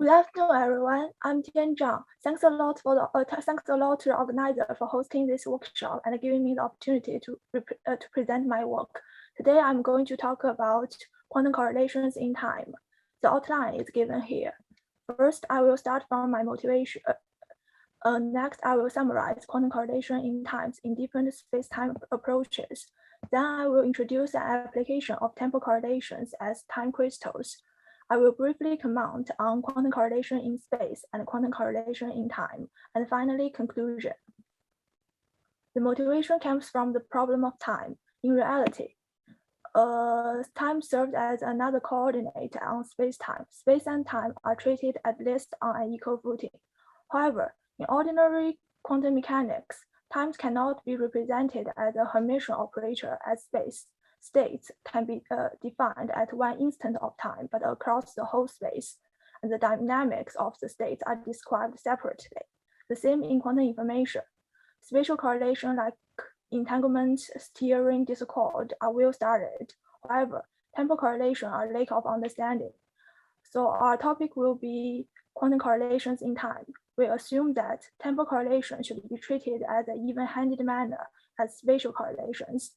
Good afternoon, everyone. I'm Tian Zhang. Thanks a lot to the organizer for hosting this workshop and giving me the opportunity to present my work. Today, I'm going to talk about quantum correlations in time. The outline is given here. First, I will start from my motivation. Next, I will summarize quantum correlation in times in different space-time approaches. Then I will introduce an application of temporal correlations as time crystals. I will briefly comment on quantum correlation in space and quantum correlation in time, and finally, conclusion. The motivation comes from the problem of time. In reality, time serves as another coordinate on space-time. Space and time are treated at least on an equal footing. However, in ordinary quantum mechanics, times cannot be represented as a Hermitian operator as space. States can be defined at one instant of time, but across the whole space, and the dynamics of the states are described separately. The same in quantum information. Spatial correlation like entanglement, steering, discord are well studied. However, temporal correlation are lack of understanding. So our topic will be quantum correlations in time. We assume that temporal correlation should be treated as an even-handed manner as spatial correlations.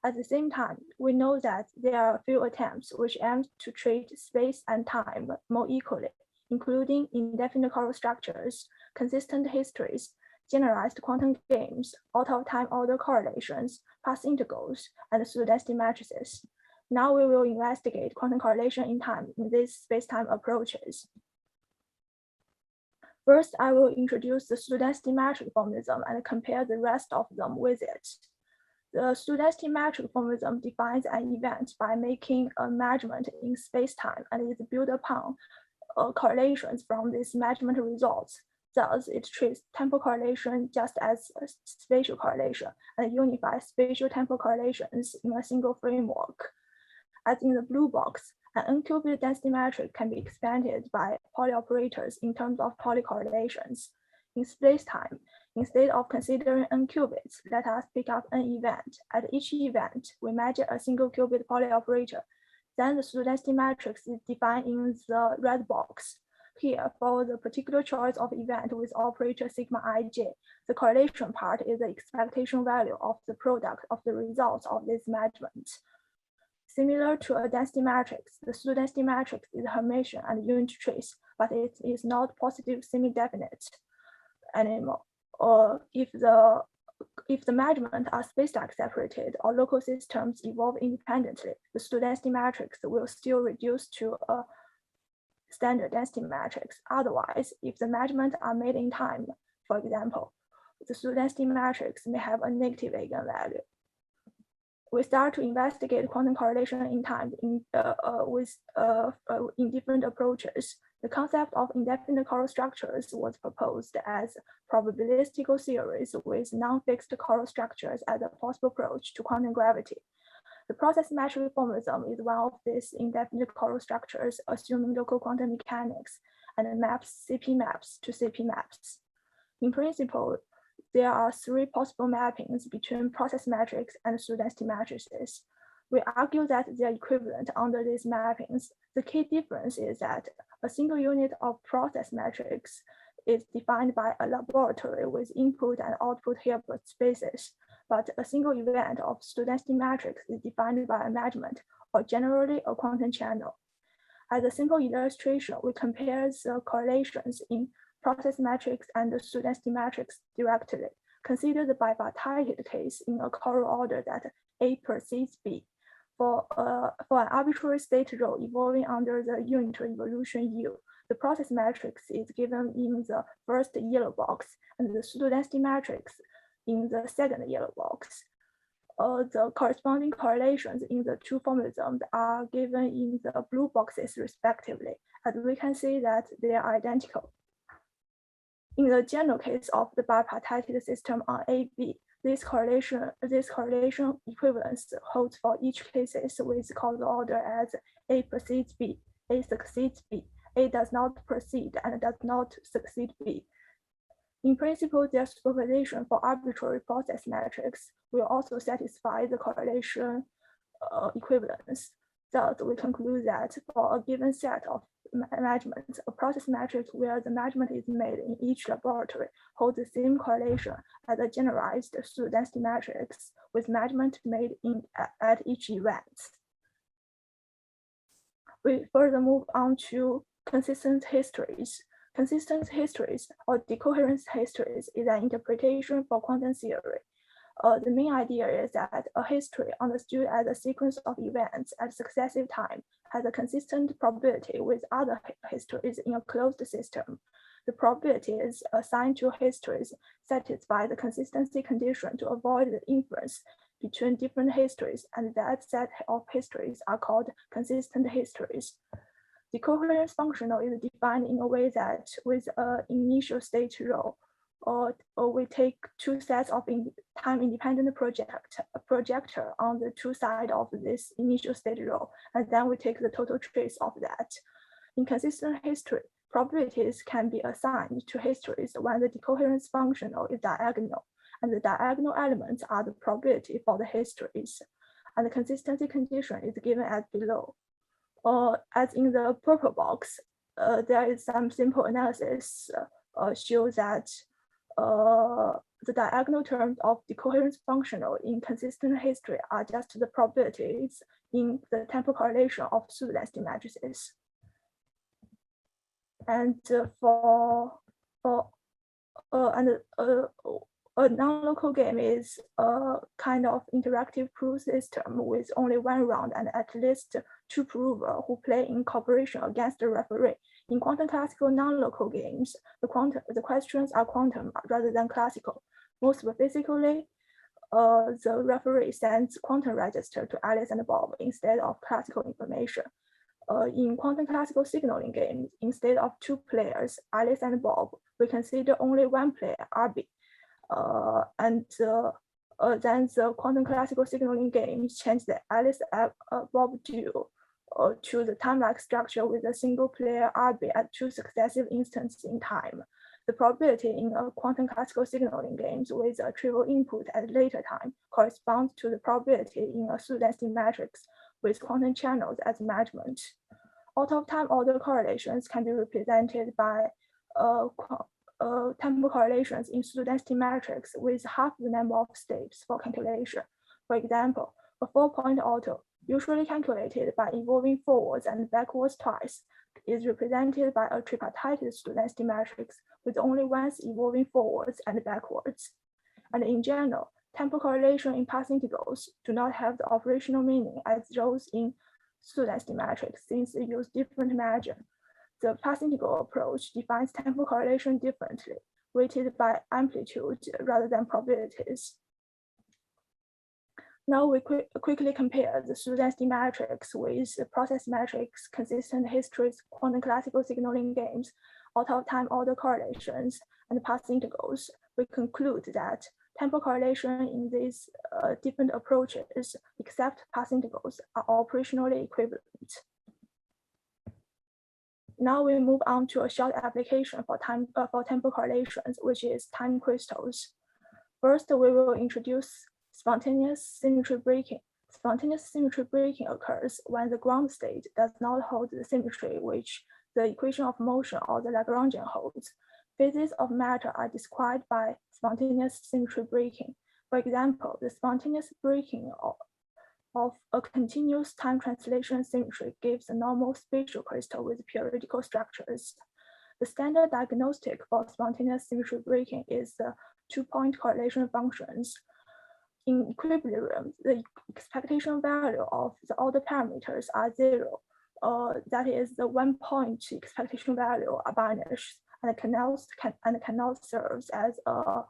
At the same time, we know that there are a few attempts which aim to treat space and time more equally, including indefinite causal structures, consistent histories, generalized quantum games, out-of-time order correlations, path integrals, and pseudo-density matrices. Now we will investigate quantum correlation in time in these space-time approaches. First, I will introduce the pseudo-density matrix formalism and compare the rest of them with it. The pseudo-density matrix formalism defines an event by making a measurement in space-time and is built upon correlations from these measurement results. Thus, it treats temporal correlation just as a spatial correlation and unifies spatial temporal correlations in a single framework. As in the blue box, an n-qubit density matrix can be expanded by Pauli operators in terms of Pauli correlations. In space-time, instead of considering n qubits, let us pick up an event. At each event, we measure a single qubit Pauli operator. Then the pseudo-density matrix is defined in the red box. Here, for the particular choice of event with operator sigma ij, the correlation part is the expectation value of the product of the results of this measurement. Similar to a density matrix, the pseudo-density matrix is Hermitian and unit trace, but it is not positive semi-definite anymore. Or if the measurements are space-like separated or local systems evolve independently, the pseudo-density matrix will still reduce to a standard density matrix. Otherwise, if the measurements are made in time, for example, the pseudo-density matrix may have a negative eigenvalue. We start to investigate quantum correlation in time in different approaches. The concept of indefinite causal structures was proposed as probabilistical theories with non-fixed causal structures as a possible approach to quantum gravity. The process metric formalism is one of these indefinite causal structures, assuming local quantum mechanics and maps CP maps to CP maps. In principle, there are three possible mappings between process metrics and pseudo-density matrices. We argue that they are equivalent under these mappings. The key difference is that a single unit of process metrics is defined by a laboratory with input and output Hilbert spaces, but a single event of pseudo-density matrix is defined by a measurement, or generally a quantum channel. As a simple illustration, we compare the correlations in process matrix and the pseudo-density matrix directly. Consider the bipartite case in a causal order that A precedes B. For an arbitrary state rho evolving under the unitary evolution U, the process matrix is given in the first yellow box and the pseudo-density matrix in the second yellow box. The corresponding correlations in the two formalisms are given in the blue boxes respectively, as we can see that they are identical. In the general case of the bipartite system on AB, this correlation equivalence holds for each cases with causal order as A precedes B, A succeeds B, A does not precede and does not succeed B. In principle, their superposition for arbitrary process metrics will also satisfy the correlation equivalence. Thus, we conclude that for a given set of measurements. A process matrix where the measurement is made in each laboratory holds the same correlation as a generalized pseudo-density matrix with measurement made at each event. We further move on to consistent histories. Consistent histories or decoherence histories is an interpretation for quantum theory. The main idea is that a history understood as a sequence of events at successive time has a consistent probability with other histories in a closed system. The probabilities assigned to histories satisfy the consistency condition to avoid the inference between different histories, and that set of histories are called consistent histories. The coherence functional is defined in a way that with an initial state rho, or we take two sets of time-independent projector on the two sides of this initial state rho, and then we take the total trace of that. In consistent history, probabilities can be assigned to histories when the decoherence functional is diagonal, and the diagonal elements are the probability for the histories, and the consistency condition is given as below. As in the purple box, there is some simple analysis shows that the diagonal terms of decoherence functional in consistent history are just the probabilities in the temporal correlation of pseudo-density matrices. And a non-local game is a kind of interactive proof system with only one round and at least two provers who play in cooperation against the referee. In quantum classical non-local games, the questions are quantum rather than classical. Most specifically, the referee sends quantum register to Alice and Bob instead of classical information. In quantum classical signaling games, instead of two players, Alice and Bob, we consider only one player, RB. Then the quantum classical signaling games change the Alice-Bob duo to the time-like structure with a single player RB at two successive instances in time. The probability in a quantum classical signaling games with a trivial input at a later time corresponds to the probability in a pseudo-density matrix with quantum channels as measurement. Out-of-time order correlations can be represented by temporal correlations in pseudo-density matrix with half the number of steps for calculation. For example, a 4-point auto, usually calculated by evolving forwards and backwards twice, is represented by a tripartite pseudo-density matrix with only once evolving forwards and backwards. And in general, temporal correlation in path integrals do not have the operational meaning as those in pseudo-density matrix since they use different measure. The path integral approach defines temporal correlation differently, weighted by amplitude rather than probabilities. Now we quickly compare the pseudo-density matrix with the process matrix, consistent histories, quantum classical signaling games, out-of-time order correlations, and path integrals. We conclude that temporal correlation in these different approaches, except path integrals, are operationally equivalent. Now we move on to a short application for temporal correlations, which is time crystals. First, we will introduce spontaneous symmetry breaking. Spontaneous symmetry breaking occurs when the ground state does not hold the symmetry which the equation of motion or the Lagrangian holds. Phases of matter are described by spontaneous symmetry breaking. For example, the spontaneous breaking of a continuous time translation symmetry gives a normal spatial crystal with periodical structures. The standard diagnostic for spontaneous symmetry breaking is the two-point correlation functions. In equilibrium, the expectation value of the order parameters are 0. That is, the 1-point expectation value vanishes and cannot serve as a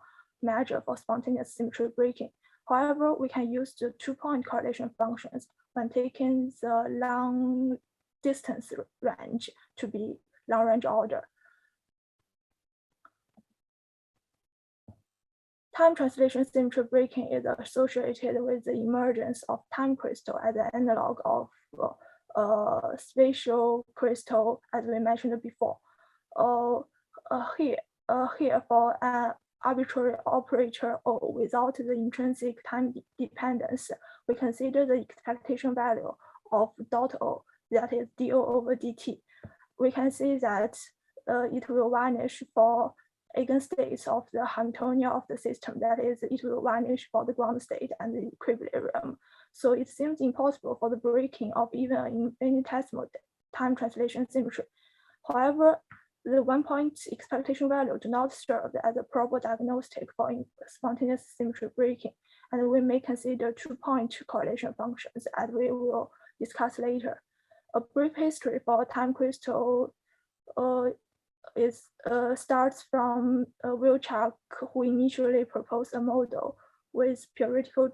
measure for spontaneous symmetry breaking. However, we can use the two-point correlation functions when taking the long distance range to be long range order. Time translation symmetry breaking is associated with the emergence of time crystal as an analog of spatial crystal, as we mentioned before. Here for an arbitrary operator O without the intrinsic time dependence, we consider the expectation value of dot O, that is dO over dt. we can see that it will vanish for eigenstates of the Hamiltonian of the system. That is, it will vanish for the ground state and the equilibrium. So it seems impossible for the breaking of even an infinitesimal time translation symmetry. However, the 1-point expectation value do not serve as a proper diagnostic for spontaneous symmetry breaking, and we may consider 2-point correlation functions, as we will discuss later. A brief history for a time crystal starts from Wilczek, who initially proposed a model with periodical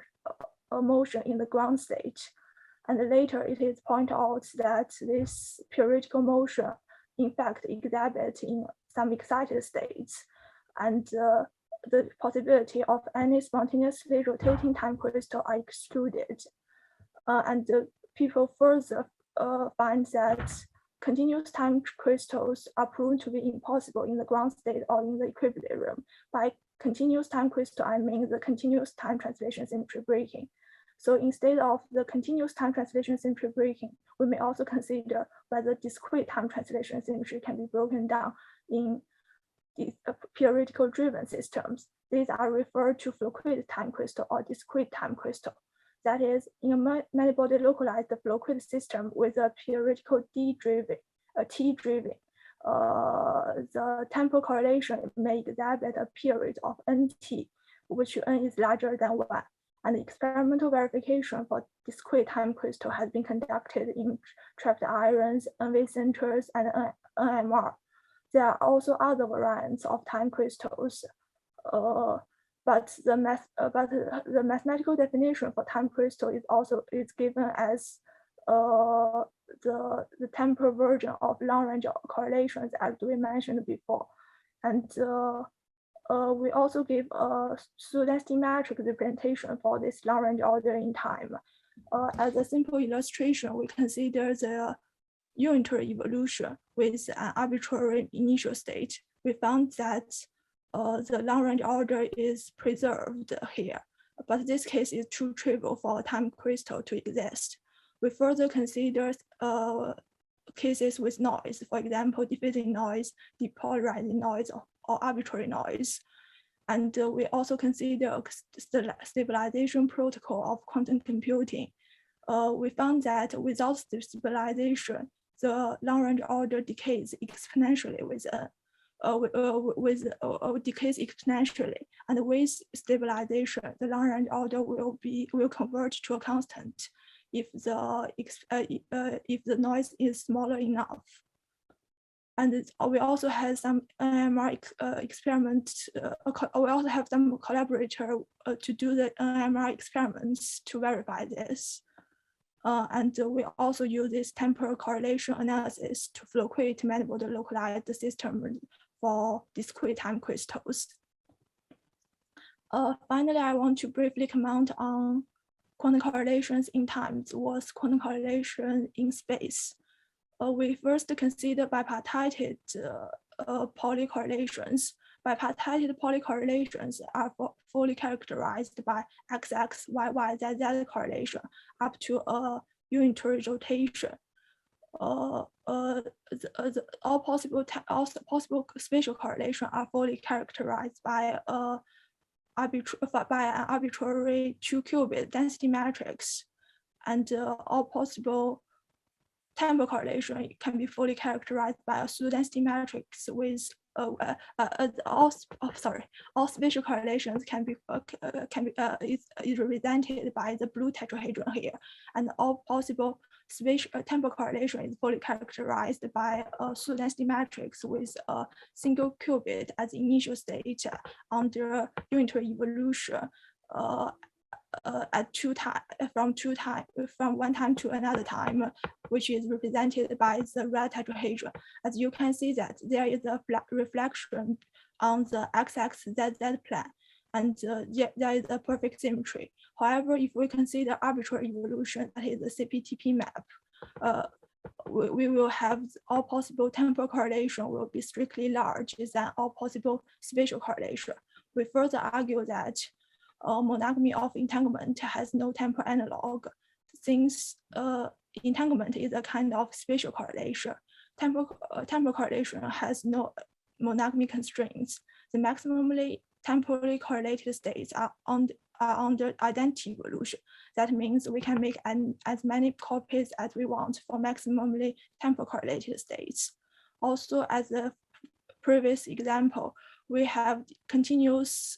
motion in the ground state. And later it is pointed out that this periodical motion in fact exhibits in some excited states, and the possibility of any spontaneously rotating time crystal are excluded. And people further find that continuous time crystals are proven to be impossible in the ground state or in the equilibrium. By continuous time crystal, I mean the continuous time translation symmetry breaking. So instead of the continuous time translation symmetry breaking, we may also consider whether discrete time translation symmetry can be broken down in periodical driven systems. These are referred to fluid time crystal or discrete time crystal. That is, in a many-body localized fluid system with a periodical T-driven, the temporal correlation may exhibit a period of NT, which N is larger than 1. And experimental verification for discrete time crystal has been conducted in trapped irons, NV centers, and NMR. There are also other variants of time crystals, but the mathematical definition for time crystal is given as the temporal version of long-range correlations, as we mentioned before. And we also give a pseudo-density matrix representation for this long-range order in time. As a simple illustration, we consider the unitary evolution with an arbitrary initial state. We found that the long-range order is preserved here, but this case is too trivial for a time crystal to exist. We further consider cases with noise, for example, diffusing noise, depolarizing noise, or arbitrary noise. And we also consider a stabilization protocol of quantum computing. We found that without stabilization, the long-range order decays exponentially decays exponentially, and with stabilization, the long-range order will convert to a constant if the noise is smaller enough. And we also have some NMR experiments. We also have some collaborator to do the NMR experiments to verify this. And we also use this temporal correlation analysis to fluctuate many-body localized system for discrete time crystals. Finally, I want to briefly comment on quantum correlations in time towards quantum correlation in space. We first consider bipartite Pauli correlations. Bipartite Pauli correlations are fully characterized by XX, YY, ZZ correlation up to a unitary rotation. All possible spatial correlation are fully characterized by an arbitrary 2-qubit density matrix, and all possible temporal correlation can be fully characterized by a pseudo-density matrix with all spatial correlations is represented by the blue tetrahedron here, and all possible spatial temporal correlation is fully characterized by a pseudo-density matrix with a single qubit as initial state under unitary evolution at from one time to another time, which is represented by the red tetrahedron. As you can see that there is a reflection on the XX ZZ plane, and there is a perfect symmetry. However, if we consider arbitrary evolution, that is the CPTP map, we will have all possible temporal correlation will be strictly large than all possible spatial correlation. We further argue that monogamy of entanglement has no temporal analog, since entanglement is a kind of spatial correlation. temporal correlation has no monogamy constraints. The maximally temporally correlated states are under identity evolution. That means we can make as many copies as we want for maximally temporal correlated states. Also, as the previous example, we have continuous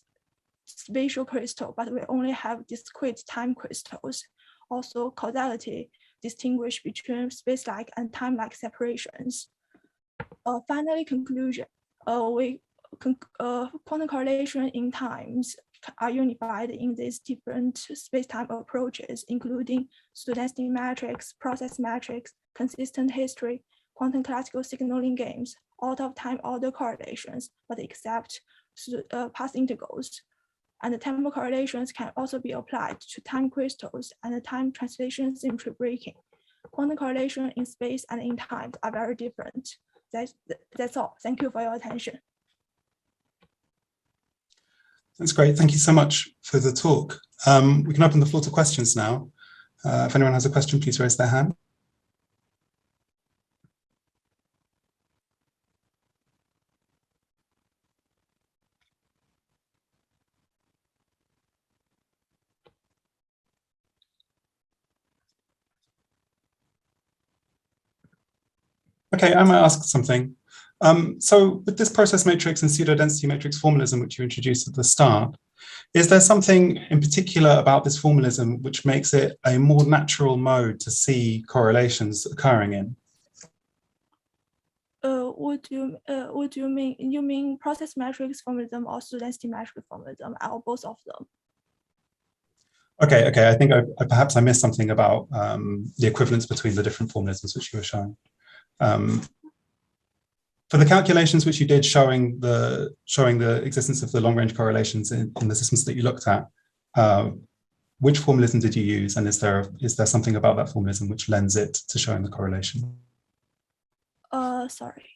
spatial crystal, but we only have discrete time crystals. Also, causality distinguish between space-like and time-like separations. Finally, conclusion. Quantum correlation in times are unified in these different space-time approaches, including pseudo-density matrix, process matrix, consistent history, quantum classical signaling games, out-of-time order correlations, but except path integrals. And the temporal correlations can also be applied to time crystals and the time translation symmetry breaking. Quantum correlation in space and in time are very different. That's all. Thank you for your attention. That's great. Thank you so much for the talk. We can open the floor to questions now. If anyone has a question, please raise their hand. Okay, I might ask something. So with this process matrix and pseudo-density matrix formalism, which you introduced at the start, is there something in particular about this formalism which makes it a more natural mode to see correlations occurring in? What do you mean? You mean process matrix formalism or pseudo-density matrix formalism, or both of them? Okay. I think perhaps I missed something about the equivalence between the different formalisms which you were showing. For the calculations which you did showing the existence of the long-range correlations in the systems that you looked at, which formalism did you use, and is there something about that formalism which lends it to showing the correlation? Sorry.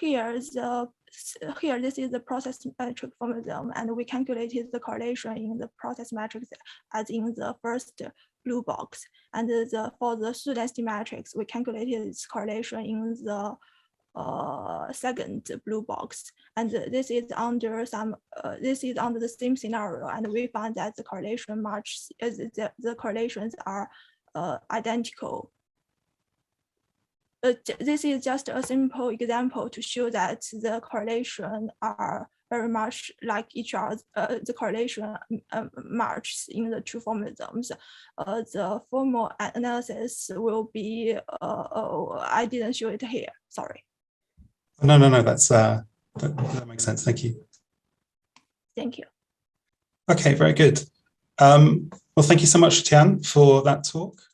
Here, this is the process matrix formalism, and we calculated the correlation in the process matrix as in the first blue box. And for the pseudo-density matrix, we calculated its correlation in the second blue box. And this is under the same scenario, and we found that the correlation the correlations are identical. This is just a simple example to show that the correlation are very much like each other. The correlation matches in the two formalisms. The formal analysis will be, I didn't show it here, sorry. No, that makes sense, thank you. Thank you. Okay, very good. Well, thank you so much, Tian, for that talk.